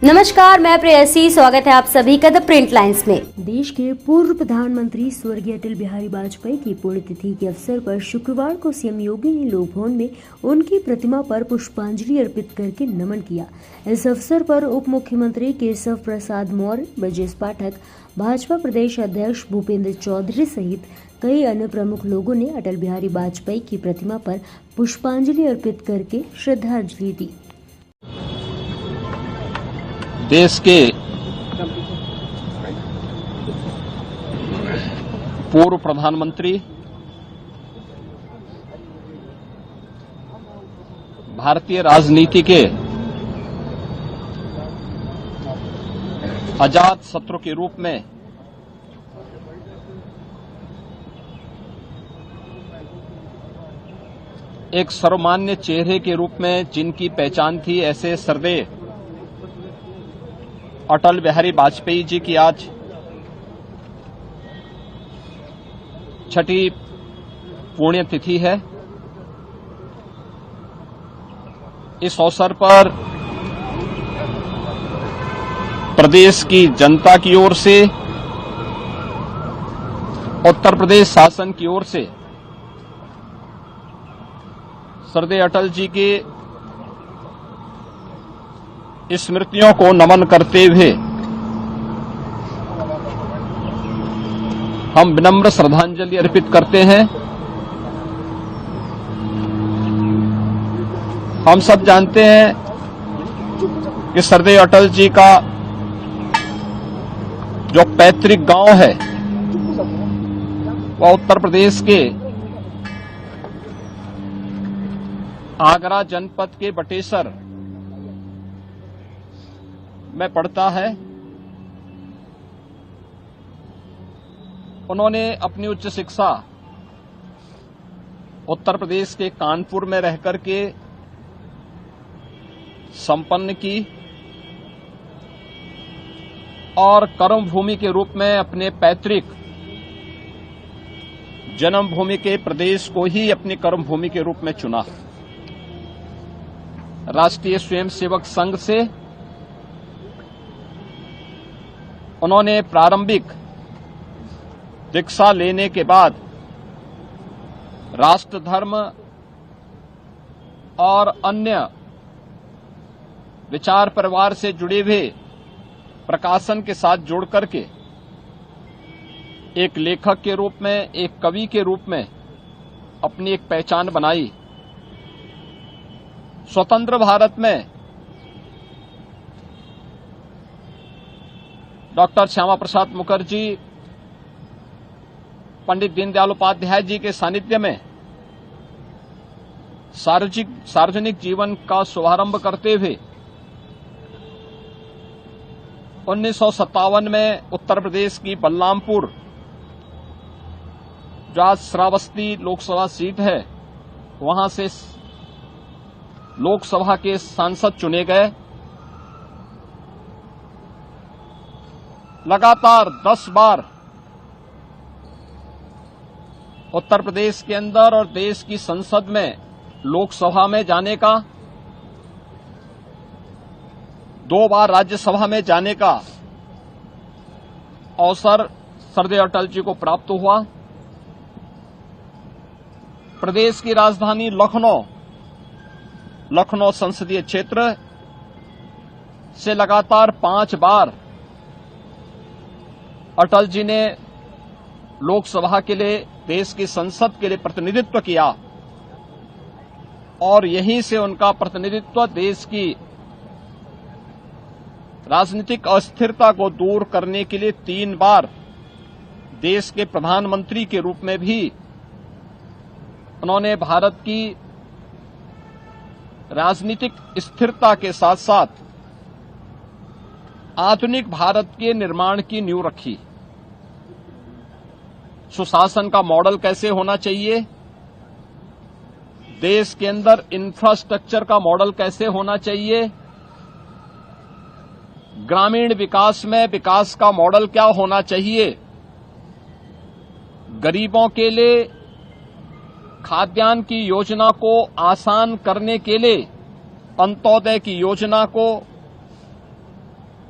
नमस्कार, मैं प्रेयसी। स्वागत है आप सभी का द प्रिंट लाइन्स में। देश के पूर्व प्रधानमंत्री स्वर्गीय अटल बिहारी वाजपेयी की पुण्यतिथि के अवसर पर शुक्रवार को सीएम योगी ने लोक भवन में उनकी प्रतिमा पर पुष्पांजलि अर्पित करके नमन किया। इस अवसर पर उप मुख्यमंत्री केशव प्रसाद मौर्य, ब्रजेश पाठक, भाजपा प्रदेश अध्यक्ष भूपेंद्र चौधरी सहित कई अन्य प्रमुख लोगों ने अटल बिहारी वाजपेयी की प्रतिमा पर पुष्पांजलि अर्पित करके श्रद्धांजलि दी। देश के पूर्व प्रधानमंत्री, भारतीय राजनीति के अजात शत्रु के रूप में एक सर्वमान्य चेहरे के रूप में जिनकी पहचान थी, ऐसे सर्वदेव अटल बिहारी वाजपेयी जी की आज छठी पुण्यतिथि है। इस अवसर पर प्रदेश की जनता की ओर से, उत्तर प्रदेश शासन की ओर से श्रद्धेय अटल जी के स्मृतियों को नमन करते हुए हम विनम्र श्रद्धांजलि अर्पित करते हैं। हम सब जानते हैं कि श्रद्धेय अटल जी का जो पैतृक गांव है वह उत्तर प्रदेश के आगरा जनपद के बटेसर में पढ़ता है। उन्होंने अपनी उच्च शिक्षा उत्तर प्रदेश के कानपुर में रहकर के संपन्न की और कर्मभूमि के रूप में अपने पैतृक जन्मभूमि के प्रदेश को ही अपनी कर्मभूमि के रूप में चुना। राष्ट्रीय स्वयंसेवक संघ से उन्होंने प्रारंभिक दीक्षा लेने के बाद राष्ट्र धर्म और अन्य विचार परिवार से जुड़े हुए प्रकाशन के साथ जोड़ करके एक लेखक के रूप में, एक कवि के रूप में अपनी एक पहचान बनाई। स्वतंत्र भारत में डॉक्टर श्यामा प्रसाद मुखर्जी, पंडित दीनदयाल उपाध्याय जी के सानिध्य में सार्वजनिक जीवन का शुभारंभ करते हुए 1957 में उत्तर प्रदेश की बलरामपुर, जो आज श्रावस्ती लोकसभा सीट है, वहां से लोकसभा के सांसद चुने गए। लगातार 10 बार उत्तर प्रदेश के अंदर और देश की संसद में, लोकसभा में जाने का, 2 बार राज्यसभा में जाने का अवसर श्रद्धेय अटल जी को प्राप्त हुआ। प्रदेश की राजधानी लखनऊ संसदीय क्षेत्र से लगातार 5 बार अटल जी ने लोकसभा के लिए, देश की संसद के लिए प्रतिनिधित्व किया और यहीं से उनका प्रतिनिधित्व देश की राजनीतिक अस्थिरता को दूर करने के लिए 3 बार देश के प्रधानमंत्री के रूप में भी उन्होंने भारत की राजनीतिक स्थिरता के साथ साथ आधुनिक भारत के निर्माण की नींव रखी। सुशासन का मॉडल कैसे होना चाहिए, देश के अंदर इंफ्रास्ट्रक्चर का मॉडल कैसे होना चाहिए, ग्रामीण विकास में विकास का मॉडल क्या होना चाहिए, गरीबों के लिए खाद्यान्न की योजना को आसान करने के लिए अंत्योदय की योजना को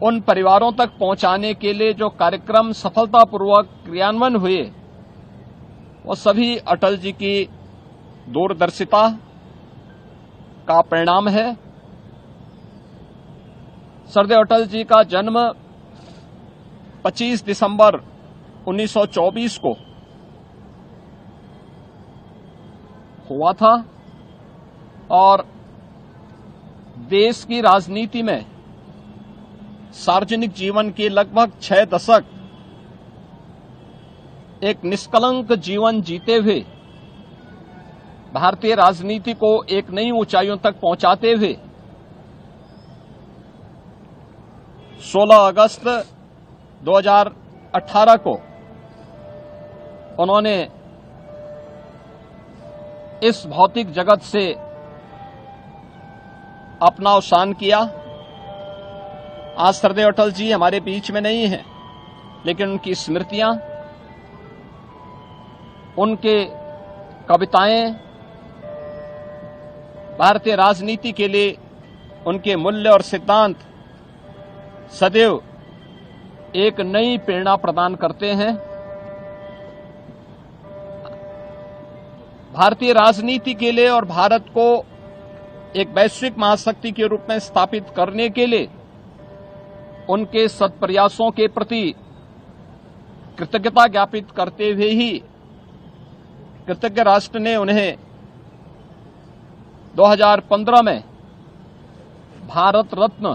उन परिवारों तक पहुंचाने के लिए जो कार्यक्रम सफलतापूर्वक क्रियान्वयन हुए, वो सभी अटल जी की दूरदर्शिता का परिणाम है। सरदेव अटल जी का जन्म 25 दिसंबर 1924 को हुआ था और देश की राजनीति में सार्वजनिक जीवन के लगभग 6 दशक एक निष्कलंक जीवन जीते हुए भारतीय राजनीति को एक नई ऊंचाइयों तक पहुंचाते हुए 16 अगस्त 2018 को उन्होंने इस भौतिक जगत से अपना अवसान किया। आज सरदेव अटल जी हमारे बीच में नहीं हैं, लेकिन उनकी स्मृतियां, उनके कविताएं भारतीय राजनीति के लिए उनके मूल्य और सिद्धांत सदैव एक नई प्रेरणा प्रदान करते हैं। भारतीय राजनीति के लिए और भारत को एक वैश्विक महाशक्ति के रूप में स्थापित करने के लिए उनके सत्प्रयासों के प्रति कृतज्ञता ज्ञापित करते हुए ही कृतज्ञ राष्ट्र ने उन्हें 2015 में भारत रत्न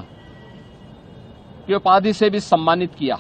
की उपाधि से भी सम्मानित किया।